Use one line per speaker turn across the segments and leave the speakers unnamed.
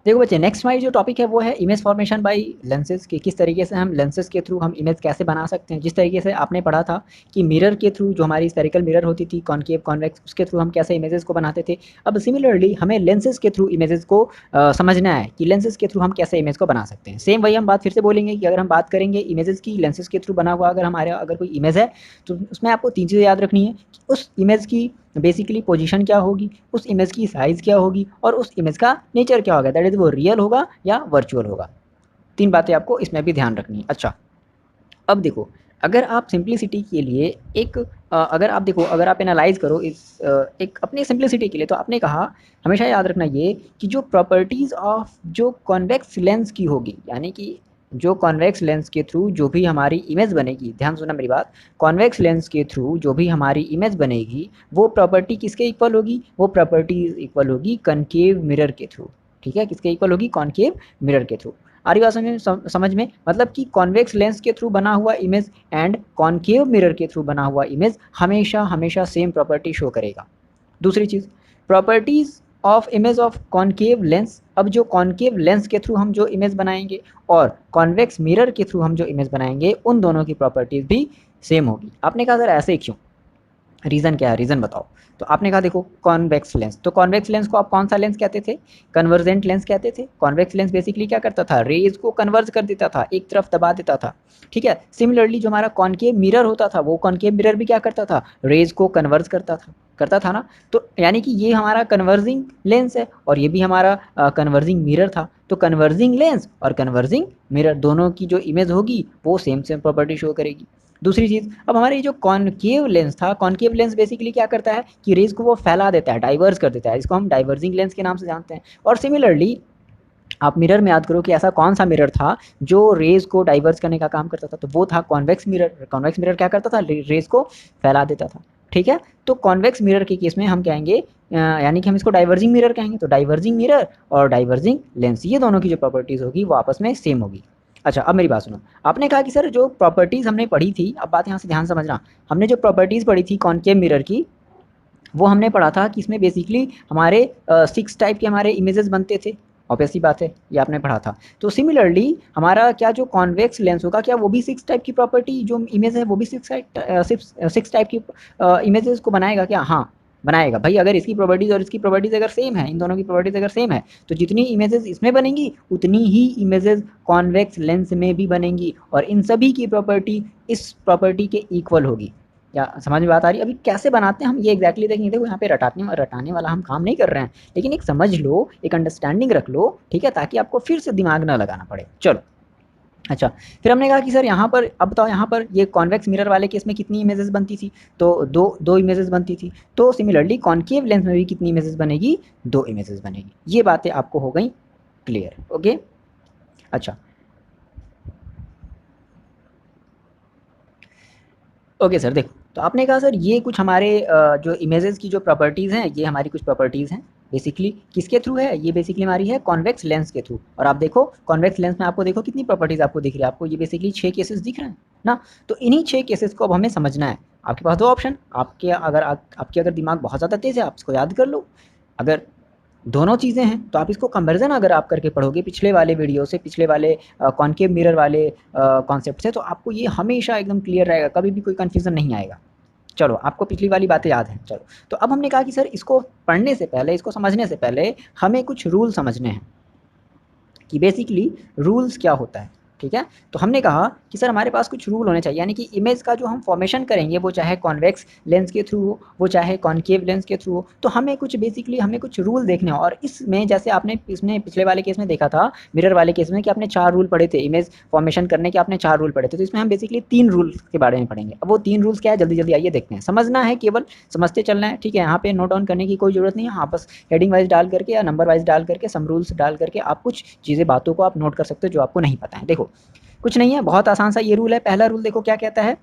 देखो बच्चे, नेक्स्ट हमारी जो टॉपिक है वो है इमेज फॉर्मेशन बाय लेंसेज कि किस तरीके से हम लेंसेज के थ्रू हम इमेज कैसे बना सकते हैं। जिस तरीके से आपने पढ़ा था कि मिरर के थ्रू, जो हमारी स्फेरिकल मिरर होती थी कॉनकेव कॉन्वेक्स, उसके थ्रू हम कैसे इमेजेस को बनाते थे। अब सिमिलरली हमें लेंसेज के थ्रू इमेजेस को समझना है कि लेंसेज के थ्रू हम कैसे इमेज को बना सकते हैं। सेम वही हम बात फिर से बोलेंगे कि अगर हम बात करेंगे इमेजेस की लेंसेज के थ्रू बना हुआ अगर हमारे अगर कोई इमेज है तो उसमें आपको 3 चीज़ें याद रखनी है कि उस इमेज की बेसिकली पोजीशन क्या होगी, उस इमेज की साइज़ क्या होगी और उस इमेज का नेचर क्या होगा, दैट इज़ वो रियल होगा या वर्चुअल होगा। 3 बातें आपको इसमें भी ध्यान रखनी है। अच्छा, अब देखो, अगर आप सिंप्लिसिटी के लिए एक अगर आप देखो, अगर आप एनालाइज़ करो इस एक अपनी सिंप्लिसिटी के लिए, तो आपने कहा हमेशा याद रखना ये कि जो प्रॉपर्टीज़ ऑफ जो कॉन्वेक्स लेंस की होगी, यानी कि जो कॉन्वेक्स लेंस के थ्रू जो भी हमारी इमेज बनेगी, ध्यान सुनना मेरी बात, कॉन्वेक्स लेंस के थ्रू जो भी हमारी इमेज बनेगी वो प्रॉपर्टी किसके इक्वल होगी, वो प्रॉपर्टी इक्वल होगी कॉनकेव मिरर के थ्रू। ठीक है, किसके इक्वल होगी, कॉनकेव मिरर के थ्रू। आ रही बात समझ में, मतलब कि कॉन्वेक्स लेंस के थ्रू बना हुआ इमेज एंड कॉनकेव मिरर के थ्रू बना हुआ इमेज हमेशा हमेशा सेम प्रॉपर्टी शो करेगा। दूसरी चीज़, properties of image of concave lens. अब जो कॉनकेव लेंस के थ्रू हम जो इमेज बनाएंगे और कॉन्वेक्स मिरर के थ्रू हम जो इमेज बनाएंगे उन दोनों की प्रॉपर्टीज़ भी सेम होगी। आपने कहा सर ऐसे क्यों, रीज़न क्या है, रीज़न बताओ। तो आपने कहा देखो कॉन्वेक्स लेंस, तो कॉन्वेक्स लेंस को आप कौन सा लेंस कहते थे, कन्वर्जेंट लेंस कहते थे। कॉन्वेक्स लेंस बेसिकली क्या करता था, रेज को कन्वर्ज कर देता था, एक तरफ दबा देता था। ठीक है, सिमिलरली जो हमारा कॉनकेव मिरर होता था वो कॉनकेव मिरर भी क्या करता था, रेज को कन्वर्ज करता था ना। तो यानी कि ये हमारा कन्वर्जिंग लेंस है और ये भी हमारा कन्वर्जिंग मिरर था। तो कन्वर्जिंग लेंस और कन्वर्जिंग मिरर दोनों की जो इमेज होगी वो सेम सेम प्रॉपर्टी शो करेगी। दूसरी चीज़, अब हमारे जो कॉनकेव लेंस था, कॉनकेव लेंस बेसिकली क्या करता है कि रेज को वो फैला देता है, डाइवर्स कर देता है, इसको हम डाइवर्जिंग लेंस के नाम से जानते हैं। और सिमिलरली आप मिरर में याद करो कि ऐसा कौन सा मिरर था जो रेज को डाइवर्स करने का काम करता था, तो वो था कॉन्वेक्स मिरर। कॉन्वेक्स मिरर क्या करता था, रेज को फैला देता था। ठीक है, तो कॉन्वेक्स मिरर के केस में हम कहेंगे यानी कि हम इसको डाइवर्जिंग मिरर कहेंगे। तो डाइवर्जिंग मिरर और डाइवर्जिंग लेंस, ये दोनों की जो प्रॉपर्टीज़ होगी वो आपस में सेम होगी। अच्छा, अब मेरी बात सुनो, आपने कहा कि सर जो प्रॉपर्टीज़ हमने पढ़ी थी, अब बात यहाँ से ध्यान समझना, हमने जो प्रॉपर्टीज़ पढ़ी थी कॉनकेव मिरर की, वो हमने पढ़ा था कि इसमें बेसिकली हमारे 6 टाइप के हमारे इमेजेस बनते थे। ऑब्वियस सी बात है, ये आपने पढ़ा था। तो सिमिलरली हमारा क्या जो कॉन्वेक्स लेंस होगा, क्या वो भी 6 टाइप की प्रॉपर्टी जो इमेज है वो भी 6 टाइप की इमेजेस को बनाएगा क्या? हाँ, बनाएगा भाई। अगर इसकी प्रॉपर्टीज़ और इसकी प्रॉपर्टीज़ अगर सेम है, इन दोनों की प्रॉपर्टीज़ अगर सेम है, तो जितनी इमेजेस इसमें बनेंगी उतनी ही इमेजेस कॉन्वेक्स लेंस में भी बनेंगी और इन सभी की प्रॉपर्टी इस प्रॉपर्टी के इक्वल होगी। या समझ में बात आ रही है? अभी कैसे बनाते हैं हम ये एग्जैक्टली देखेंगे। देखो यहाँ पे रटाने वाला हम काम नहीं कर रहे हैं, लेकिन एक समझ लो, एक अंडरस्टैंडिंग रख लो, ठीक है, ताकि आपको फिर से दिमाग ना लगाना पड़े। चलो, अच्छा, फिर हमने कहा कि सर यहाँ पर अब बताओ, यहाँ पर ये कॉन्वेक्स मिरर वाले केस में कितनी इमेजेस बनती थी, तो दो इमेजेस बनती थी। तो सिमिलरली कॉनकेव लेंस में भी कितनी इमेजेस बनेगी, 2 इमेजेस बनेगी। ये बातें आपको हो गई क्लियर? ओके, अच्छा, ओके सर। देखो, तो आपने कहा सर ये कुछ हमारे जो इमेजेस की जो प्रॉपर्टीज़ हैं, ये हमारी कुछ प्रॉपर्टीज़ हैं बेसिकली किसके थ्रू है, ये बेसिकली हमारी है कॉन्वेक्स लेंस के थ्रू। और आप देखो कॉन्वेक्स लेंस में आपको देखो कितनी प्रॉपर्टीज़ आपको दिख रही है, आपको ये बेसिकली 6 केसेस दिख रहे हैं ना। तो इन्हीं 6 केसेस को अब हमें समझना है। आपके पास 2 ऑप्शन, आपके अगर दिमाग बहुत ज़्यादा तेज़ है आप इसको याद कर लो। अगर दोनों चीज़ें हैं तो आप इसको कंपैरिजन अगर आप करके पढ़ोगे पिछले वाले वीडियो से, पिछले वाले कॉनकेव मिरर वाले कॉन्सेप्ट से, तो आपको ये हमेशा एकदम क्लियर रहेगा, कभी भी कोई कन्फ्यूज़न नहीं आएगा। चलो, आपको पिछली वाली बातें याद हैं। चलो, तो अब हमने कहा कि सर इसको पढ़ने से पहले, इसको समझने से पहले हमें कुछ रूल समझने हैं कि बेसिकली रूल्स क्या होता है। ठीक है, तो हमने कहा कि सर हमारे पास कुछ रूल होने चाहिए, यानी कि इमेज का जो हम फॉर्मेशन करेंगे वो चाहे कॉन्वेक्स लेंस के थ्रू हो, वो चाहे कॉनकेव लेंस के थ्रू हो, तो हमें कुछ बेसिकली हमें कुछ रूल देखने हो। और इसमें जैसे आपने इसमें पिछले वाले केस में देखा था, मिरर वाले केस में, कि आपने 4 रूल पढ़े थे इमेज फॉर्मेशन करने के, आपने 4 रूल पढ़े थे। तो इसमें हम बेसिकली 3 रूल्स के बारे में पढ़ेंगे। अब वो 3 रूल्स क्या है, जल्दी जल्दी आइए देखते हैं। समझना है, केवल समझते चलना है, ठीक है। यहाँ पे नोट डाउन करने की कोई ज़रूरत नहीं है। हाँ, बस हेडिंग वाइज डाल करके या नंबर वाइज डाल करके, सम रूल्स डाल करके आप कुछ चीज़ें, बातों को आप नोट कर सकते हो जो आपको नहीं पता है। देखो, कुछ नहीं है, बहुत आसान सा ये रूल है। पहला रूल देखो क्या कहता है।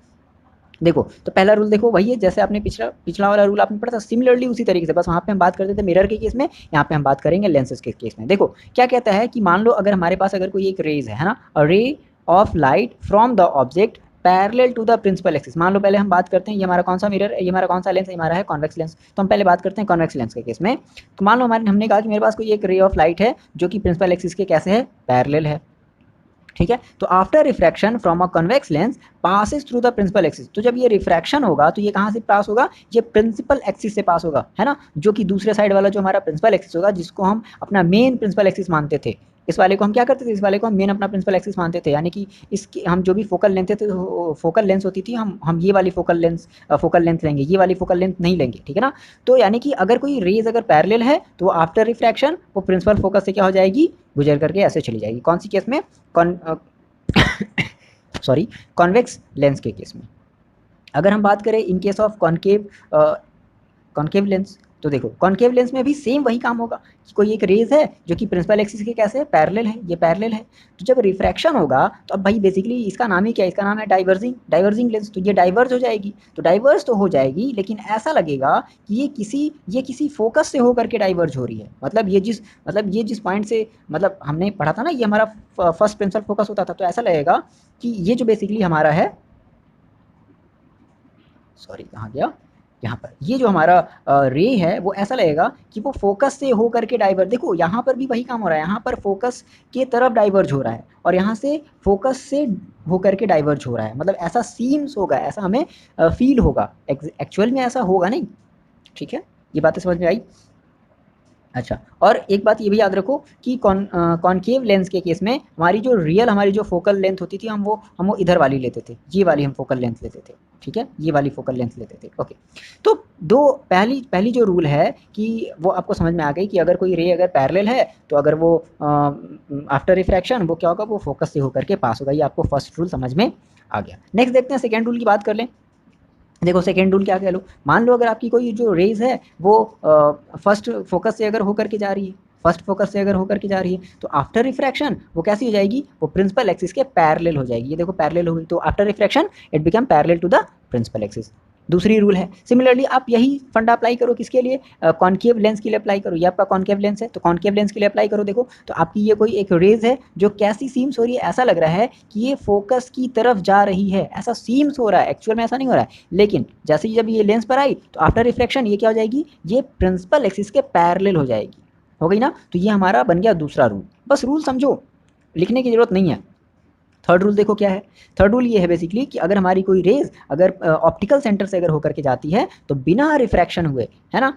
देखो, तो पहला रूल देखो वही है जैसे आपने पिछला पिछला वाला रूल आपने पढ़ा था, सिमिलरली उसी तरीके से, बस वहाँ पे हम बात करते थे मिरर के केस में, यहाँ पे हम बात करेंगे लेंसेज के केस में। देखो क्या कहता है कि मान लो अगर हमारे पास अगर कोई एक रेज है ना, a ray of light from the object parallel to the principal axis. मान लो पहले हम बात करते हैं, ये हमारा कौन सा मिरर है, ये हमारा कौन सा लेंस है, हमारा है कॉन्वेक्स लेंस। तो हम पहले बात करते हैं कॉन्वेक्स लेंस के केस में। तो मान लो हमने कहा कि मेरे पास कोई एक रे ऑफ लाइट है जो कि प्रिंसिपल एक्सिस के कैसे है, पैरेलल है, ठीक है। तो after refraction from a convex lens passes through the principal axis, तो जब ये रिफ्रैक्शन होगा तो ये कहाँ से पास होगा, ये प्रिंसिपल एक्सिस से पास होगा, है ना, जो कि दूसरे साइड वाला जो हमारा प्रिंसिपल एक्सिस होगा, जिसको हम अपना मेन प्रिंसिपल एक्सिस मानते थे। इस वाले को हम क्या करते थे, इस वाले को हम मेन अपना प्रिंसिपल एक्सिस मानते थे, यानी कि इसकी हम जो भी फोकल लेंथ थे, फोकल लेंथ होती थी, हम ये वाली फोकल लेंथ लेंगे, ये वाली फोकल लेंथ नहीं लेंगे, ठीक है ना। तो यानी कि अगर कोई रेज अगर पैरेलल है तो वो आफ्टर रिफ्रैक्शन वो प्रिंसिपल फोकस से क्या हो जाएगी, गुजर करके ऐसे चली जाएगी। कौन सी केस में, सॉरी, कॉन्वेक्स लेंस के केस में। अगर हम बात करें in case of concave lens, तो देखो कॉन्केव लेंस में भी सेम वही काम होगा कि कोई एक रेज है जो कि प्रिंसिपल एक्सिस के कैसे है, पैरेलल है, ये पैरेलल है। तो जब रिफ्रैक्शन होगा तो अब भाई बेसिकली इसका नाम ही क्या है, इसका नाम है डाइवर्जिंग लेंस। तो ये डाइवर्ज हो जाएगी, तो डाइवर्ज तो हो जाएगी, लेकिन ऐसा लगेगा कि ये किसी फोकस से होकर के डाइवर्ज हो रही है। मतलब ये जिस पॉइंट से, मतलब हमने पढ़ा था ना, ये हमारा फर्स्ट प्रिंसिपल फोकस होता था, तो ऐसा लगेगा कि ये जो बेसिकली हमारा है, सॉरी कहाँ गया, यहाँ पर ये जो हमारा रे है वो ऐसा लगेगा कि वो फोकस से हो करके डाइवर्ज, देखो यहाँ पर भी वही काम हो रहा है, यहाँ पर फोकस के तरफ डाइवर्ज हो रहा है और यहाँ से फोकस से हो करके डाइवर्ज हो रहा है। मतलब ऐसा सीम्स होगा, ऐसा हमें फील होगा, एक्चुअल में ऐसा होगा नहीं, ठीक है। ये बातें समझ में आई। अच्छा, और एक बात ये भी याद रखो कि कॉनकेव लेंस के केस में हमारी जो फोकल लेंथ होती थी, हम वो इधर वाली लेते थे, ये वाली हम फोकल लेंथ लेते थे, ठीक है, ये वाली फोकल लेंथ लेते थे। ओके, तो पहली जो रूल है कि वो आपको समझ में आ गई कि अगर कोई रे अगर पैरेलल है तो अगर वो आफ्टर रिफ्रैक्शन वो क्या होगा, वो फोकस से होकर के पास होगा। ये आपको फर्स्ट रूल समझ में आ गया। नेक्स्ट देखते हैं सेकेंड रूल की बात कर लें। देखो सेकेंड रूल क्या कह लो, मान लो अगर आपकी कोई जो रेज है वो फर्स्ट फोकस से अगर होकर के जा रही है, फर्स्ट फोकस से अगर होकर के जा रही है, तो आफ्टर रिफ्रैक्शन वो कैसी हो जाएगी, वो प्रिंसिपल एक्सिस के पैरेलल हो जाएगी। ये देखो पैरेलल हो गई, तो after refraction it become parallel to the principal axis. दूसरी रूल है, सिमिलरली आप यही फंडा अप्लाई करो, किसके लिए, कॉनकेव लेंस के लिए अप्लाई करो। ये आपका कॉनकेव लेंस है, तो कॉनकेव लेंस के लिए अप्लाई करो। देखो तो आपकी ये कोई एक रेज है जो कैसी सीम्स हो रही है, ऐसा लग रहा है कि ये फोकस की तरफ जा रही है, ऐसा सीम्स हो रहा है, एक्चुअल में ऐसा नहीं हो रहा है। लेकिन जैसे ही जब ये लेंस पर आई तो आफ्टर रिफ्लेक्शन ये क्या हो जाएगी, ये प्रिंसिपल एक्सिस के पैरेलल हो जाएगी, हो गई ना। तो ये हमारा बन गया दूसरा रूल। बस रूल समझो, लिखने की जरूरत नहीं है। थर्ड रूल देखो क्या है, थर्ड रूल ये है बेसिकली कि अगर हमारी कोई रेज अगर ऑप्टिकल सेंटर से अगर होकर के जाती है तो बिना रिफ्रैक्शन हुए, है ना,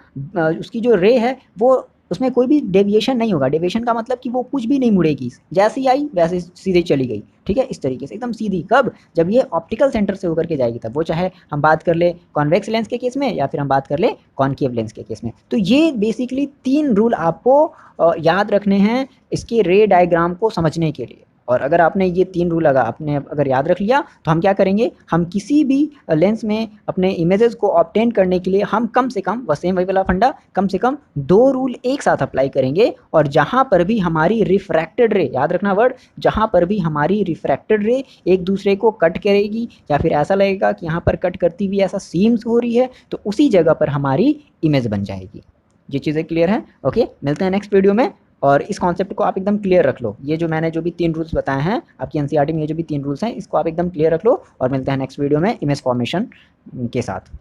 उसकी जो रे है वो उसमें कोई भी डेविएशन नहीं होगा। डेविएशन का मतलब कि वो कुछ भी नहीं मुड़ेगी, जैसे ही आई वैसे सीधे चली गई, ठीक है, इस तरीके से एकदम सीधी। कब, जब ये ऑप्टिकल सेंटर से होकर के जाएगी तब, वो चाहे हम बात कर ले कॉन्वेक्स लेंस के केस में या फिर हम बात कर ले कॉनकेव लेंस के केस में। तो ये बेसिकली 3 रूल आपको याद रखने हैं इसके रे डायग्राम को समझने के लिए। और अगर आपने ये 3 रूल आपने अगर याद रख लिया तो हम क्या करेंगे, हम किसी भी लेंस में अपने इमेजेस को ऑब्टेन करने के लिए हम कम से कम, वह सेम वही वाला फंडा, कम से कम 2 रूल एक साथ अप्लाई करेंगे। और जहाँ पर भी हमारी रिफ्रैक्टेड रे, याद रखना वर्ड, जहाँ पर भी हमारी रिफ्रैक्टेड रे एक दूसरे को कट करेगी या फिर ऐसा लगेगा कि यहाँ पर कट करती हुई ऐसा सीम्स हो रही है, तो उसी जगह पर हमारी इमेज बन जाएगी। ये चीज़ें क्लियर हैं। ओके, मिलते हैं नेक्स्ट वीडियो में। और इस कॉन्सेप्ट को आप एकदम क्लियर रख लो, ये जो मैंने जो भी 3 रूल्स बताए हैं आपकी एनसीईआरटी में, ये जो भी 3 रूल्स हैं इसको आप एकदम क्लियर रख लो। और मिलते हैं नेक्स्ट वीडियो में इमेज फॉर्मेशन के साथ।